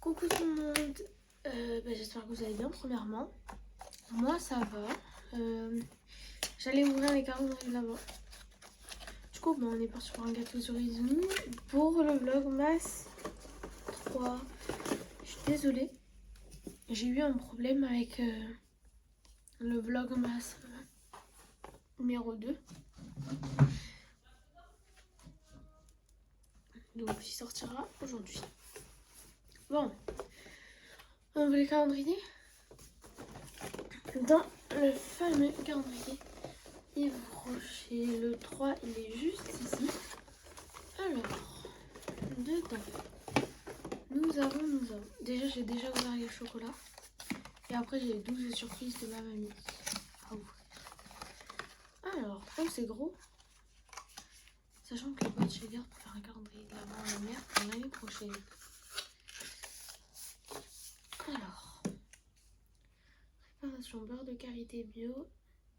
Coucou tout le monde, j'espère que vous allez bien premièrement. Moi ça va, j'allais ouvrir les calendriers là-bas. Du coup on est parti pour un gâteau cerise pour le vlogmas 3. Je suis désolée, j'ai eu un problème avec le vlogmas numéro 2. Donc il sortira aujourd'hui. Bon, on ouvre les calendriers. Dans le fameux calendrier Yves Rocher, le 3 il est juste ici. Alors, dedans, nous avons. Déjà j'ai déjà ouvert les chocolats. Et après j'ai 12 surprises de ma mamie à ouvrir. Alors, oh c'est gros. Sachant que les boîtes chez Garde pour faire un calendrier de l'avant à la mère pour l'année prochaine. Alors, préparation beurre de karité bio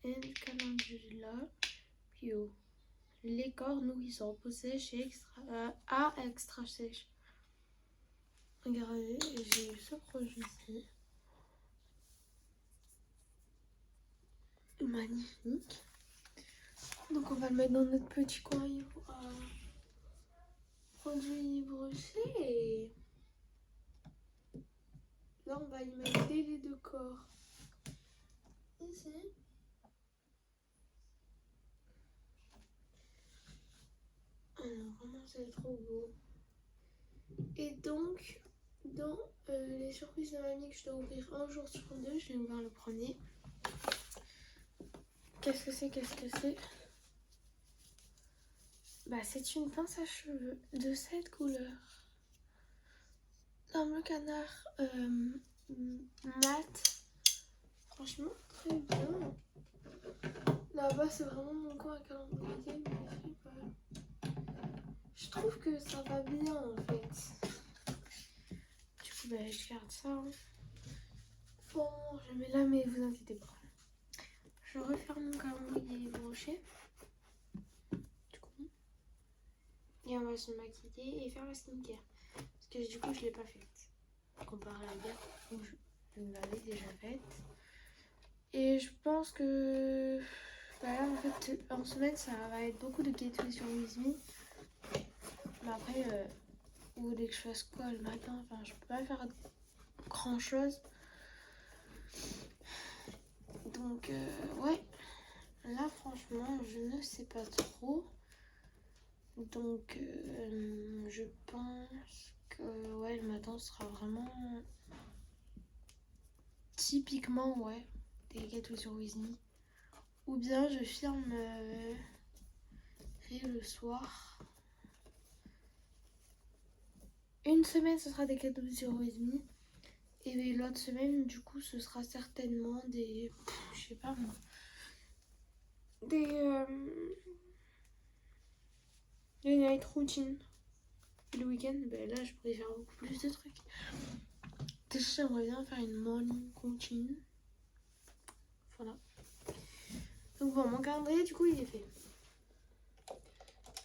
et calendula bio. Les corps nourrissants, peau sèche et extra sèche. Regardez, j'ai eu ce projet ici. Magnifique. Donc on va le mettre dans notre petit coin produit broché. Là on va y mettre les deux corps. Ici. Alors vraiment c'est trop beau. Et donc dans les surprises de mamie que je dois ouvrir un jour sur deux, je vais ouvrir le premier. Qu'est-ce que c'est? Bah c'est une pince à cheveux de cette couleur. Un bleu canard mat. Franchement très bien. Là-bas c'est vraiment mon coin à calendrier, mais je sais pas. Je trouve que ça va bien en fait. Du coup bah je garde ça. Hein. Bon je mets là mais vous inquiétez pas. Je referme mon calendrier broché. Du coup. Et on va se maquiller et faire la skincare. Parce que du coup je l'ai pas faite. Comparé à hier où je l'avais déjà faite. Et je pense que bah là en fait en semaine ça va être beaucoup de Gateway sur With Me. Mais après vous voulez que je fasse quoi le matin? Enfin je peux pas faire grand chose. Donc ouais. Là franchement je ne sais pas trop. Donc je pense que ouais le matin sera vraiment typiquement ouais des Gateway sur With Me. Ou bien je filmerai le soir. Une semaine ce sera des Gateway sur With Me. Et l'autre semaine du coup ce sera certainement des... je sais pas moi. Des night routines. Le week-end, ben là je pourrais faire beaucoup plus de trucs. Déjà j'aimerais bien faire une morning routine. Voilà. Donc bon, mon calendrier du coup il est fait.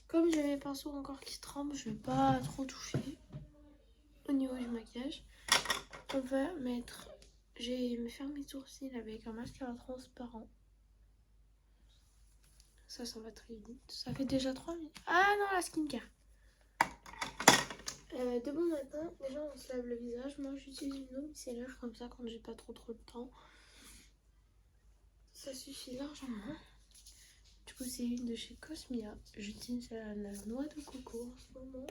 Comme j'ai mes pinceaux encore qui tremblent, je vais pas trop toucher au niveau du maquillage. On va mettre... Je vais me faire mes sourcils avec un mascara transparent. Ça va très vite. Ça fait déjà 3 minutes. Ah non, la skincare. De bon matin, déjà on se lave le visage. Moi j'utilise une eau micellaire comme ça quand j'ai pas trop de temps. Ça suffit largement. Du coup c'est une de chez Cosmia. J'utilise la noix de coco en ce moment.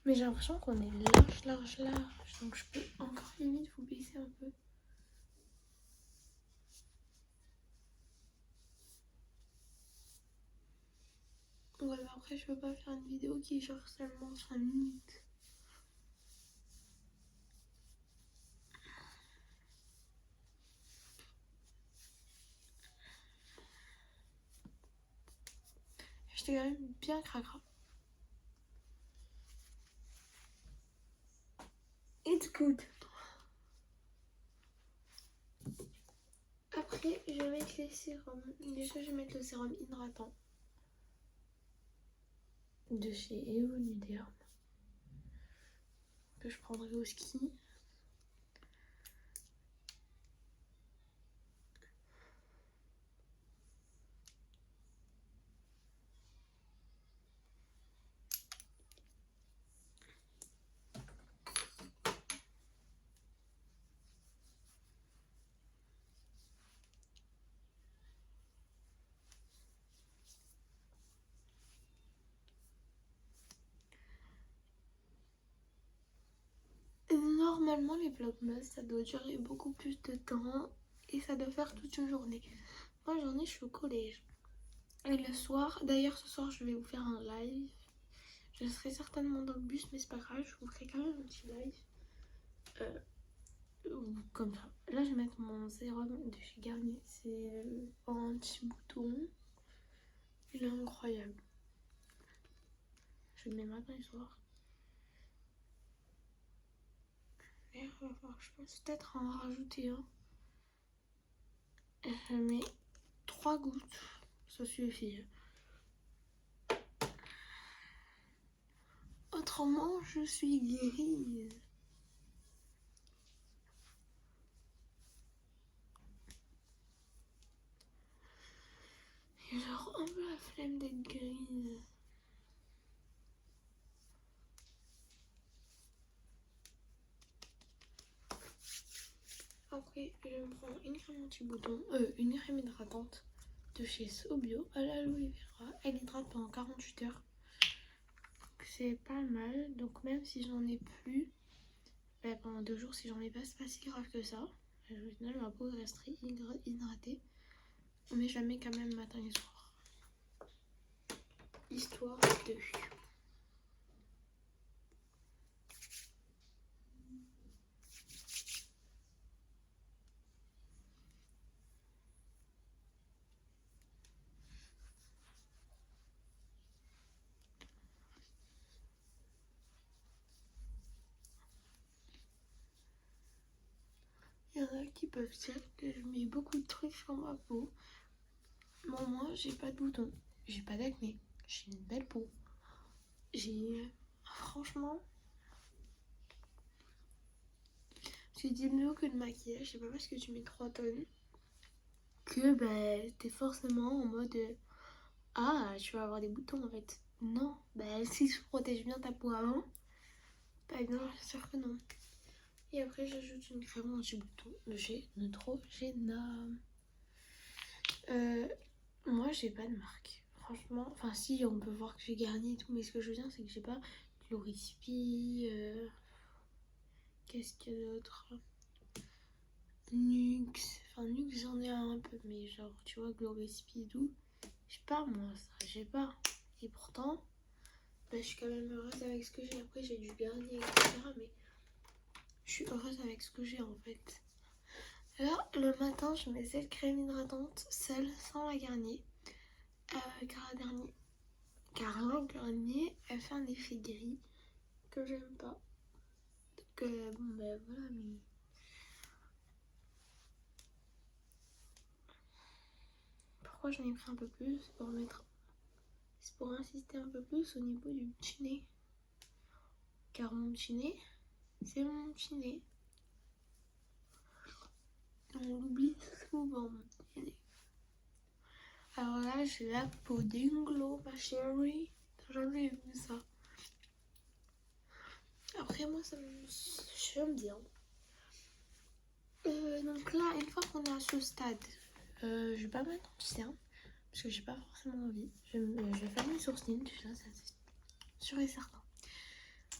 Mais j'ai l'impression qu'on est large. Donc je peux encore limite vous baisser un peu. Ouais, mais après je peux pas faire une vidéo qui est genre seulement 5 minutes. J'étais quand même bien cracra. It's good. Après, je vais mettre les sérums. Déjà, je vais mettre le sérum hydratant. de chez Evoluderm que je prendrai au ski. Normalement les vlogmas ça doit durer beaucoup plus de temps et ça doit faire toute une journée. Moi je suis au collège. Et le soir, d'ailleurs ce soir je vais vous faire un live. Je serai certainement dans le bus mais c'est pas grave, je vous ferai quand même un petit live. Comme ça. Là je vais mettre mon sérum de chez Garnier. C'est un petit bouton. Il est incroyable. Je le mets matin et soir. Et je pense peut-être en rajouter un. Je mets 3 gouttes. Ça suffit. Autrement, je suis guérie. J'ai genre un peu la flemme d'être grise. Après, je vais me prendre une crème anti-bouton, une crème hydratante de chez Sobio à l'aloe vera. Elle hydrate pendant 48 heures. C'est pas mal. Donc même si j'en ai plus, pendant 2 jours, si j'en ai pas, c'est pas si grave que ça. Au final, ma peau resterait hydratée. Mais je la mets quand même matin et soir. Histoire de... Il y en a qui peuvent dire que je mets beaucoup de trucs sur ma peau. Bon, moi, j'ai pas de boutons, j'ai pas d'acné, j'ai une belle peau. Franchement, j'ai dit mieux que de maquillage. C'est pas parce que tu mets 3 tonnes que t'es forcément en mode ah, tu vas avoir des boutons en fait. Non, si tu protèges bien ta peau avant, bien sûr que non. Et après, j'ajoute une crème anti-bouton de chez Neutrogena. Moi, j'ai pas de marque. Franchement, enfin, si, on peut voir que j'ai Garnier et tout, mais ce que je veux dire, c'est que j'ai pas Glorispi. Qu'est-ce qu'il y a d'autre? Nuxe. Enfin, Nuxe, j'en ai un peu, mais genre, tu vois, Glorispi et tout. Je sais pas, moi, ça, j'ai pas. Et pourtant, je suis quand même heureuse avec ce que j'ai. Après, j'ai du Garnier, etc. Mais je suis heureuse avec ce que j'ai en fait. Là, le matin, je mets cette crème hydratante seule, sans la Garnier. Car la Garnier, elle fait un effet gris que j'aime pas. Donc, voilà, mais. Pourquoi j'en ai pris un peu plus? C'est pour insister un peu plus au niveau du petit nez. Car mon petit nez, c'est mon petit nez. On l'oublie souvent, mon petit nez. Alors là, j'ai la peau d'un glow, ma chérie. T'as jamais vu ça. Après, moi, j'aime bien. Donc là, une fois qu'on est à ce stade, je vais pas mettre de hein, parce que j'ai pas forcément envie. Je vais faire mes sourcils, déjà, ça c'est sûr et certain.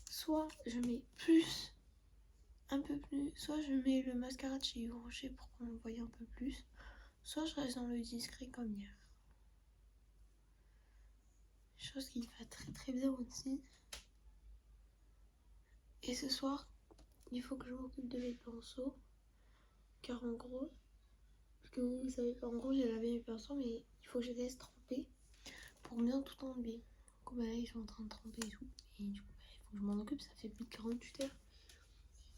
Soit je mets plus, un peu plus, soit je mets le mascara de chez Yves Rocher pour qu'on le voie un peu plus, soit je reste dans le discret comme hier. Chose qui va très très bien aussi. Et ce soir, il faut que je m'occupe de mes pinceaux, car en gros, parce que vous savez pas, en gros j'ai lavé mes pinceaux, mais il faut que je les laisse tremper pour bien tout enlever. Du coup, là, ils sont en train de tremper et tout. Et du coup, il faut que je m'en occupe. Ça fait plus de 48 heures.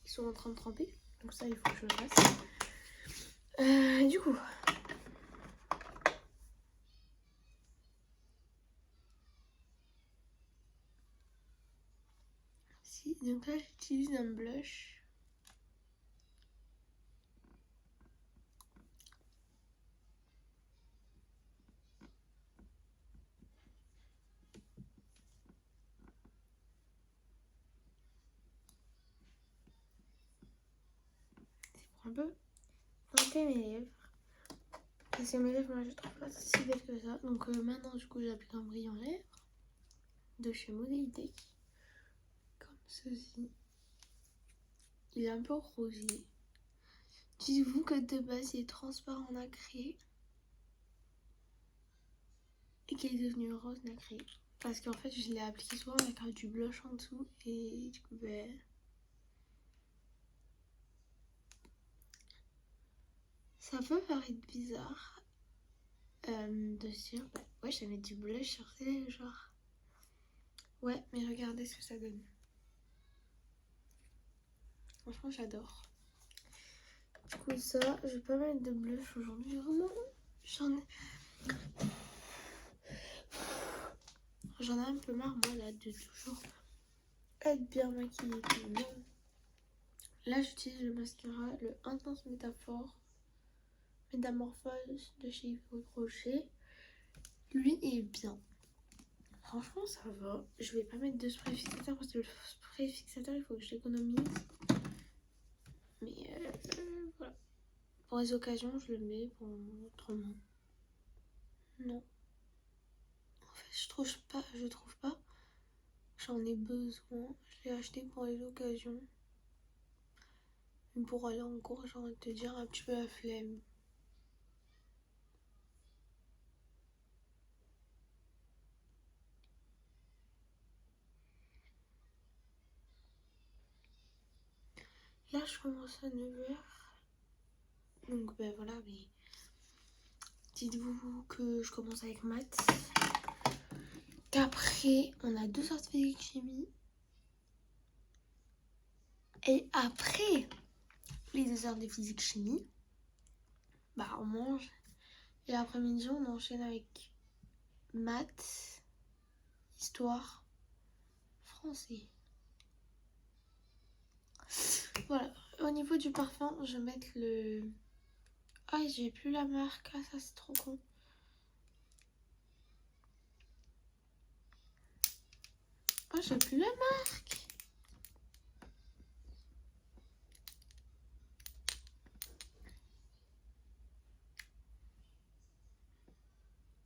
Ils sont en train de tremper. Donc ça, il faut que je le fasse. Du coup. aussi. Donc là, j'utilise un blush. C'est pour un peu teinter mes lèvres. Parce que mes lèvres, moi, je trouve pas si belles que ça. Donc maintenant, du coup, j'applique un brillant lèvres de chez Modalité. Comme ceci. Il est un peu rosé. Dites-vous que de base, il est transparent nacré. Et qu'il est devenu rose nacré. Parce qu'en fait, je l'ai appliqué souvent avec du blush en dessous. Et du coup, ben... ça peut paraître bizarre de se dire, bah, ouais, je vais mettre du blush sur ses lèvres, genre. Ouais, mais regardez ce que ça donne. Franchement, j'adore. Du coup, ça, je vais pas mettre de blush aujourd'hui, vraiment. J'en ai un peu marre, moi, là, de toujours être bien maquillée. Non. Là, j'utilise le mascara, le Intense Métamorphose de chez Yves Rocher. Lui est bien. Franchement, ça va. Je vais pas mettre de spray fixateur parce que le spray fixateur, il faut que je l'économise. Mais voilà. Pour les occasions, je le mets. Pour autrement, non. En fait, je trouve pas. J'en ai besoin. Je l'ai acheté pour les occasions. Mais pour aller en cours, j'ai envie de te dire un petit peu la flemme. Là, je commence à 9h. Donc, ben voilà, mais dites-vous que je commence avec maths. Qu'après, on a 2 sortes de physique-chimie. Et après les 2 heures de physique-chimie, bah on mange. Et l'après-midi, on enchaîne avec maths, histoire, français. Voilà. Au niveau du parfum, je vais mettre le... Ah, j'ai plus la marque. Ah, ça, c'est trop con. Ah, j'ai plus la marque.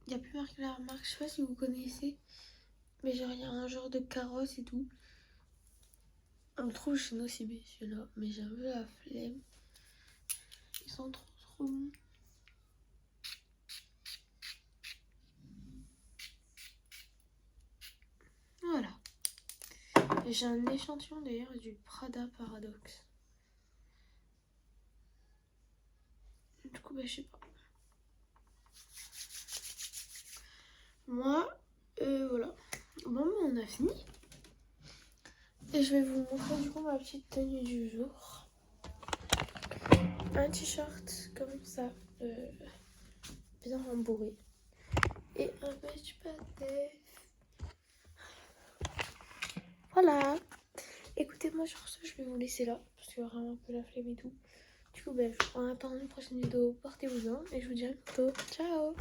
Il n'y a plus marqué la marque. Je sais pas si vous connaissez. Mais genre, il y a un genre de carrosse et tout. On le trouve chez nous CB, celui-là. Mais j'ai un peu la flemme. Ils sont trop bons. Voilà. Et j'ai un échantillon d'ailleurs du Prada Paradoxe. Du coup, bah, je sais pas. Moi, voilà. Bon, bah, on a fini. Et je vais vous montrer du coup ma petite tenue du jour. Un t-shirt comme ça, bien rembourré. Et un petit pâté. Voilà. Écoutez, moi sur ce, je vais vous laisser là. Parce qu'il y aura un peu la flemme et tout. Du coup, en attendant une prochaine vidéo, portez-vous bien. Et je vous dis à bientôt. Ciao.